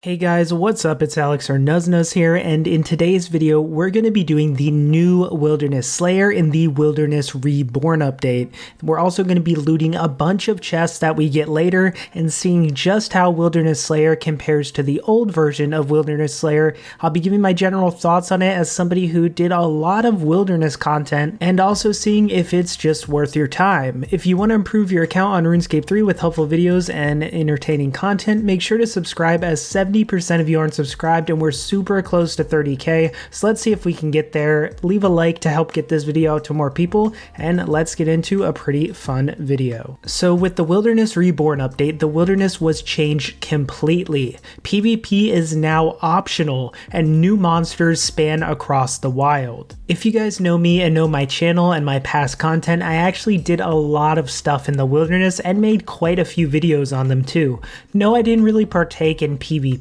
Hey guys, what's up? It's Alex or Nuzz here, and in today's video, we're going to be doing the new Wilderness Slayer in the Wilderness Reborn update. We're also going to be looting a bunch of chests that we get later and seeing just how Wilderness Slayer compares to the old version of Wilderness Slayer. I'll be giving my general thoughts on it as somebody who did a lot of Wilderness content, and also seeing if it's just worth your time. If you want to improve your account on Runescape 3 with helpful videos and entertaining content, make sure to subscribe, as 70% of you aren't subscribed and we're super close to 30k, so let's see if we can get there. Leave a like to help get this video out to more people, and let's get into a pretty fun video. So with the Wilderness Reborn update, the Wilderness was changed completely. PvP is now optional and new monsters span across the wild. If you guys know me and know my channel and my past content, I actually did a lot of stuff in the Wilderness and made quite a few videos on them too. No, I didn't really partake in PvP,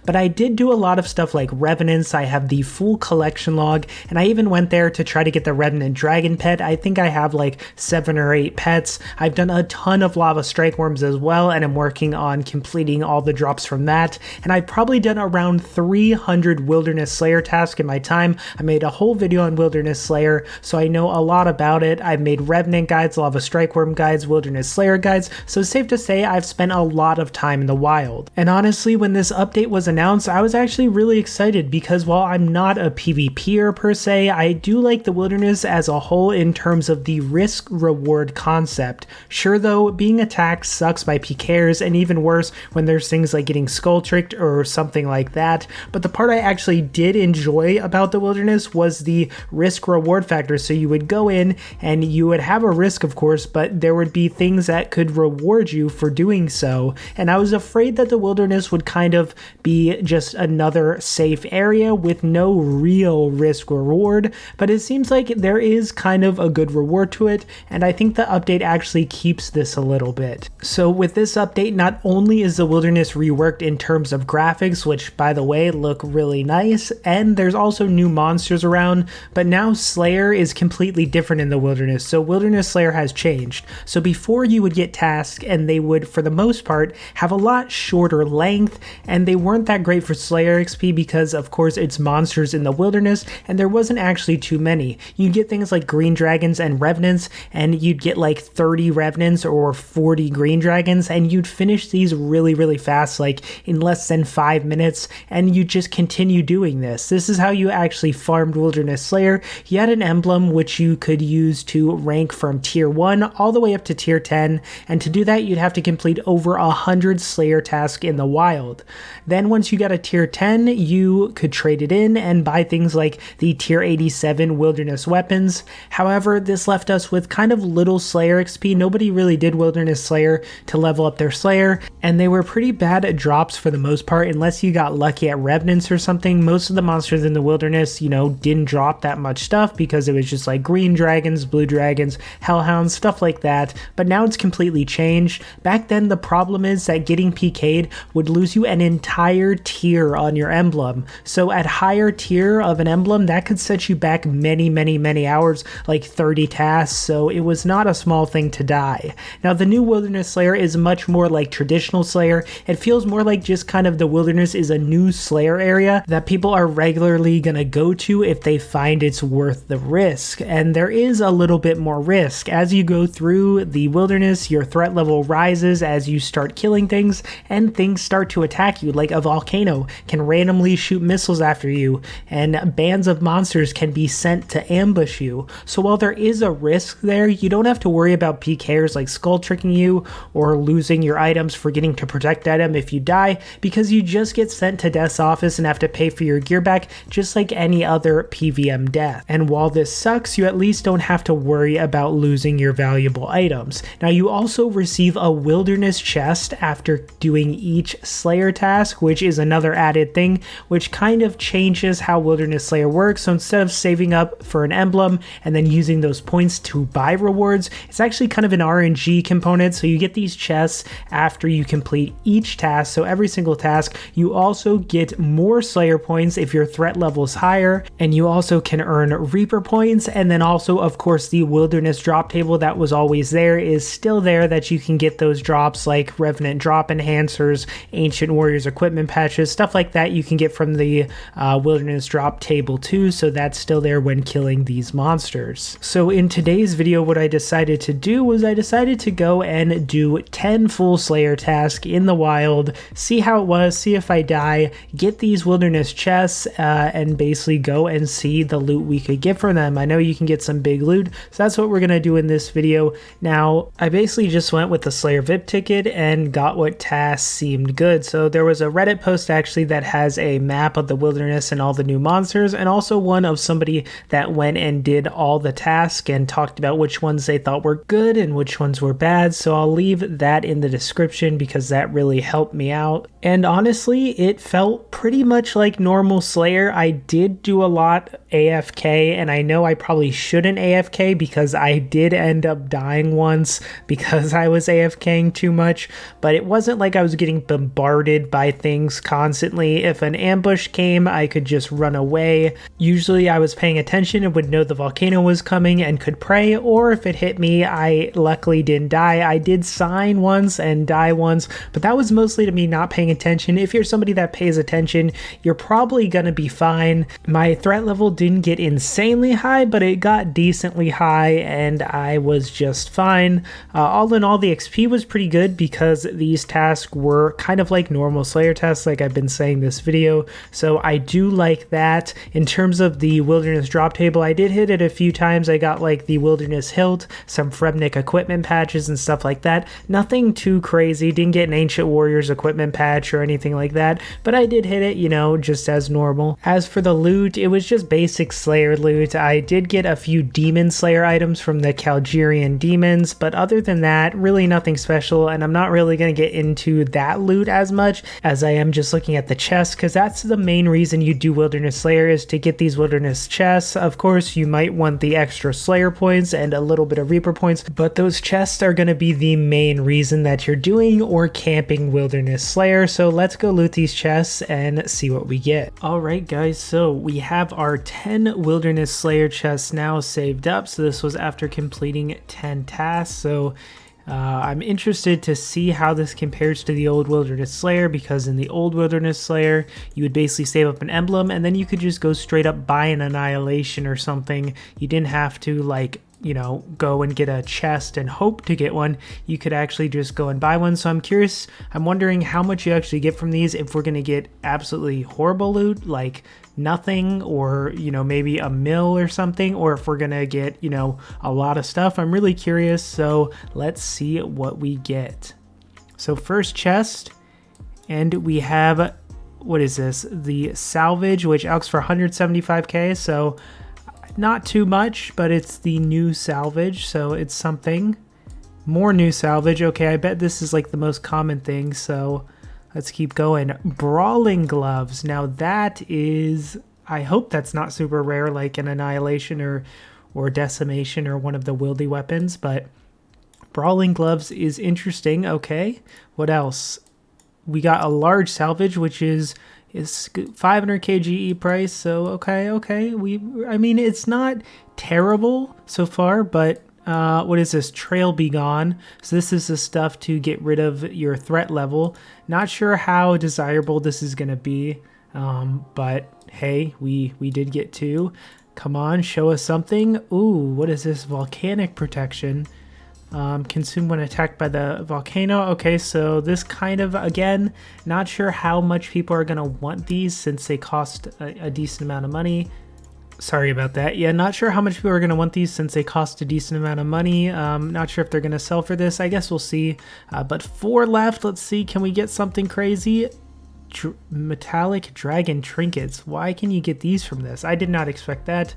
but I did do a lot of stuff like Revenants. I have the full collection log, and I even went there to try to get the Revenant Dragon pet. I think I have like 7 or 8 pets. I've done a ton of Lava Strike Worms as well, and I'm working on completing all the drops from that. And I've probably done around 300 Wilderness Slayer tasks in my time. I made a whole video on Wilderness Slayer, so I know a lot about it. I've made Revenant guides, Lava Strike Worm guides, Wilderness Slayer guides, so it's safe to say I've spent a lot of time in the wild. And honestly, when this update was announced, I was actually really excited because while I'm not a PvPer per se, I do like the Wilderness as a whole in terms of the risk-reward concept. Sure though, being attacked sucks by PKers, and even worse when there's things like getting skull tricked or something like that, but the part I actually did enjoy about the Wilderness was the risk-reward factor. So you would go in and you would have a risk, of course, but there would be things that could reward you for doing so, and I was afraid that the Wilderness would kind of be just another safe area with no real risk reward, but it seems like there is kind of a good reward to it, and I think the update actually keeps this a little bit. So with this update, not only is the Wilderness reworked in terms of graphics, which by the way look really nice, and there's also new monsters around, but now Slayer is completely different in the Wilderness. So Wilderness Slayer has changed. So before you would get tasks, and they would for the most part have a lot shorter length, and they weren't that great for Slayer XP because of course it's monsters in the Wilderness and there wasn't actually too many. You'd get things like green dragons and revenants, and you'd get like 30 revenants or 40 green dragons, and you'd finish these really fast, like in less than 5 minutes, and you just continue doing this. This is how you actually farmed Wilderness Slayer. You had an emblem which you could use to rank from tier 1 all the way up to tier 10, and to do that you'd have to complete over 100 Slayer tasks in the wild. Then once you got a tier 10, you could trade it in and buy things like the tier 87 Wilderness weapons. However, this left us with kind of little Slayer XP. Nobody really did Wilderness Slayer to level up their Slayer, and they were pretty bad at drops for the most part unless you got lucky at Revenants or something. Most of the monsters in the Wilderness, you know, didn't drop that much stuff because it was just like green dragons, blue dragons, hellhounds, stuff like that. But now it's completely changed. Back then the problem is that getting PK'd would lose you an entire tier on your emblem. So at higher tier of an emblem, that could set you back many hours, like 30 tasks, so it was not a small thing to die. Now the new Wilderness Slayer is much more like traditional Slayer. It feels more like just kind of the Wilderness is a new Slayer area that people are regularly gonna go to if they find it's worth the risk, and there is a little bit more risk. As you go through the Wilderness, your threat level rises as you start killing things, and things start to attack you, like a volcano can randomly shoot missiles after you, and bands of monsters can be sent to ambush you. So while there is a risk there, you don't have to worry about PKers like skull tricking you or losing your items, forgetting to protect item if you die, because you just get sent to death's office and have to pay for your gear back just like any other PVM death. And while this sucks, you at least don't have to worry about losing your valuable items. Now you also receive a Wilderness chest after doing each Slayer task, which is another added thing, which kind of changes how Wilderness Slayer works. So instead of saving up for an emblem and then using those points to buy rewards, it's actually kind of an RNG component. So you get these chests after you complete each task. So every single task, you also get more Slayer points if your threat level is higher, and you also can earn Reaper points. And then also, of course, the Wilderness drop table that was always there is still there, that you can get those drops like Revenant drop enhancers, Ancient Warrior Warriors equipment patches, stuff like that you can get from the Wilderness drop table too, so that's still there when killing these monsters. So in today's video, what I decided to do was I decided to go and do 10 full Slayer tasks in the wild, see how it was, see if I die, get these Wilderness chests, and basically go and see the loot we could get from them. I know you can get some big loot, so that's what we're going to do in this video. Now, I basically just went with the Slayer VIP ticket and got what tasks seemed good. So there was a Reddit post actually that has a map of the Wilderness and all the new monsters, and also one of somebody that went and did all the tasks and talked about which ones they thought were good and which ones were bad. So I'll leave that in the description because that really helped me out. And honestly, it felt pretty much like normal Slayer. I did do a lot AFK, and I know I probably shouldn't AFK because I did end up dying once because I was AFKing too much, but it wasn't like I was getting bombarded by things constantly. If an ambush came, I could just run away. Usually I was paying attention and would know the volcano was coming and could pray, or if it hit me, I luckily didn't die. I did sign once and die once, but that was mostly to me not paying attention. If you're somebody that pays attention, you're probably gonna be fine. My threat level didn't get insanely high, but it got decently high and I was just fine. All in all, the XP was pretty good because these tasks were kind of like normal Slayer tasks, like I've been saying this video, so I do like that. In terms of the Wilderness drop table, I did hit it a few times. I got like the Wilderness hilt, some Frebnik equipment patches and stuff like that. Nothing too crazy, didn't get an Ancient Warriors equipment patch or anything like that, but I did hit it, you know, just as normal. As for the loot, it was just basic Slayer loot. I did get a few Demon Slayer items from the Calgerian demons, but other than that, really nothing special, and I'm not really going to get into that loot as much as I am just looking at the chests, because that's the main reason you do Wilderness Slayer, is to get these Wilderness chests. Of course, you might want the extra Slayer points and a little bit of Reaper points, but those chests are going to be the main reason that you're doing or camping Wilderness Slayer. So let's go loot these chests and see what we get. Alright guys, so we have our 10 Wilderness Slayer chests now saved up. So this was after completing 10 tasks. So I'm interested to see how this compares to the old Wilderness Slayer, because in the old Wilderness Slayer, you would basically save up an emblem and then you could just go straight up buy an annihilation or something. You didn't have to, like, you know, go and get a chest and hope to get one. You could actually just go and buy one. So I'm curious, I'm wondering how much you actually get from these, if we're going to get absolutely horrible loot, like nothing, or, you know, maybe a mill or something, or if we're going to get, you know, a lot of stuff. I'm really curious. So let's see what we get. So first chest, and we have, what is this? The salvage, which asks for 175k. So not too much, but it's the new salvage, so it's something. More new salvage. Okay, I bet this is like the most common thing, so let's keep going. Brawling gloves. Now that is, I hope that's not super rare, like an annihilation or decimation or one of the wieldy weapons, but brawling gloves is interesting. Okay, what else? We got a large salvage, which is 500k GE price, so okay. I mean, it's not terrible so far, but what is this? Trail Be Gone. So this is the stuff to get rid of your threat level. Not sure how desirable this is going to be, but hey, we did get 2. Come on, show us something. Ooh, what is this? Volcanic protection. Consumed when attacked by the volcano. Okay, so this kind of, again, not sure how much people are going to want these since they cost a decent amount of money. Sorry about that. Yeah, not sure how much people are going to want these since they cost a decent amount of money. Not sure if they're going to sell for this. I guess we'll see. But 4 left. Let's see. Can we get something crazy? Metallic dragon trinkets. Why can you get these from this? I did not expect that.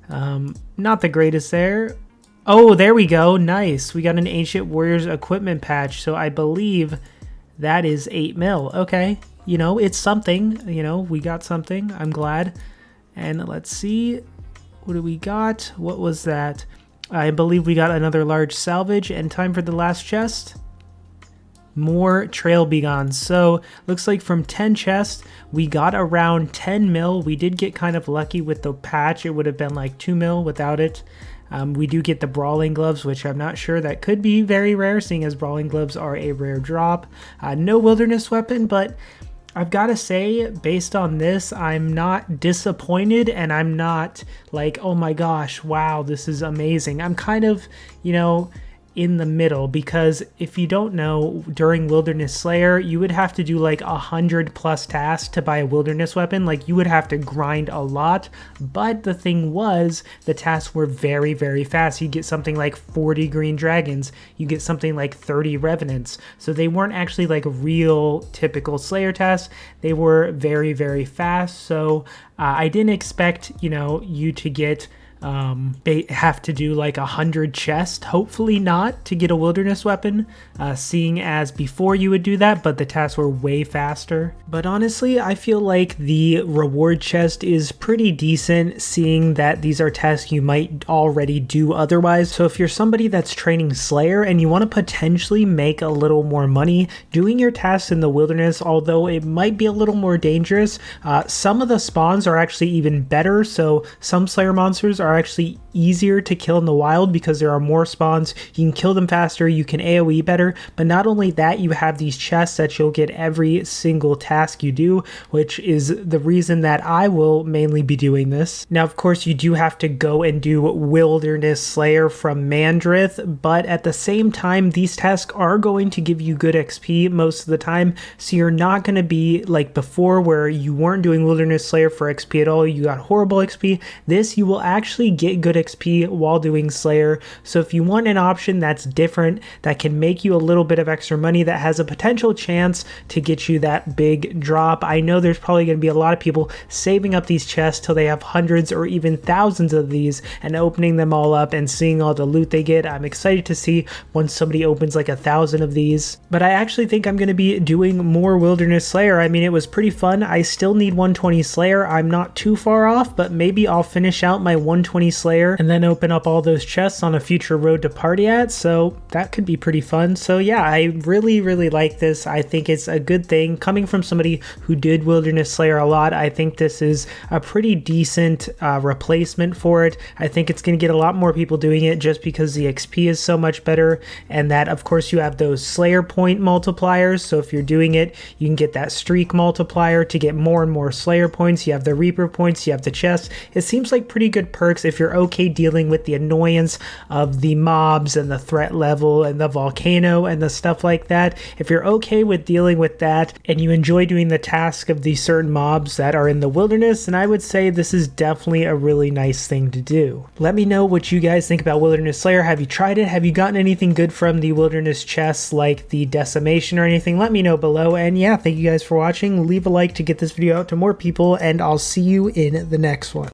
Not the greatest there. Oh, there we go. Nice. We got an Ancient Warriors equipment patch. So I believe that is 8 mil. Okay. You know, it's something. You know, we got something. I'm glad. And let's see. What do we got? What was that? I believe we got another large salvage. And time for the last chest. More Trail Be Gone. So looks like from 10 chests, we got around 10 mil. We did get kind of lucky with the patch. It would have been like 2 mil without it. We do get the brawling gloves, which I'm not sure, that could be very rare, seeing as brawling gloves are a rare drop. No wilderness weapon, but I've got to say, based on this, I'm not disappointed, and I'm not like, oh my gosh, wow, this is amazing. I'm kind of, in the middle, because if you don't know, during Wilderness Slayer, you would have to do like 100+ tasks to buy a wilderness weapon. Like, you would have to grind a lot, but the thing was, the tasks were very, very fast. You get something like 40 green dragons, you get something like 30 revenants. So they weren't actually like real typical Slayer tasks. They were very, very fast. So I didn't expect, you to get have to do like 100 chests, hopefully not, to get a wilderness weapon, seeing as before you would do that, but the tasks were way faster. But honestly, I feel like the reward chest is pretty decent, seeing that these are tasks you might already do otherwise. So if you're somebody that's training Slayer and you want to potentially make a little more money, doing your tasks in the wilderness, although it might be a little more dangerous, some of the spawns are actually even better. So some Slayer monsters are actually easier to kill in the wild because there are more spawns. You can kill them faster, you can AoE better, but not only that, you have these chests that you'll get every single task you do, which is the reason that I will mainly be doing this. Now, of course, you do have to go and do Wilderness Slayer from Mandrith, but at the same time, these tasks are going to give you good XP most of the time, so you're not going to be like before where you weren't doing Wilderness Slayer for XP at all, you got horrible XP. This, you will actually get good XP while doing Slayer. So if you want an option that's different, that can make you a little bit of extra money, that has a potential chance to get you that big drop, I know there's probably going to be a lot of people saving up these chests till they have hundreds or even thousands of these and opening them all up and seeing all the loot they get. I'm excited to see once somebody opens like 1,000 of these. But I actually think I'm going to be doing more Wilderness Slayer. I mean, it was pretty fun. I still need 120 Slayer. I'm not too far off, but maybe I'll finish out my 120 Slayer and then open up all those chests on a future road to party at, so that could be pretty fun. So yeah, I really like this. I think it's a good thing coming from somebody who did Wilderness Slayer a lot. I think this is a pretty decent replacement for it. I think it's going to get a lot more people doing it just because the XP is so much better, and that of course you have those Slayer point multipliers, so if you're doing it, you can get that streak multiplier to get more and more Slayer points. You have the Reaper points, you have the chest. It seems like pretty good perks if you're okay dealing with the annoyance of the mobs and the threat level and the volcano and the stuff like that. If you're okay with dealing with that and you enjoy doing the task of these certain mobs that are in the wilderness, then I would say this is definitely a really nice thing to do. Let me know what you guys think about Wilderness Slayer. Have you tried it? Have you gotten anything good from the wilderness chests like the decimation or anything? Let me know below. And yeah, thank you guys for watching. Leave a like to get this video out to more people, and I'll see you in the next one.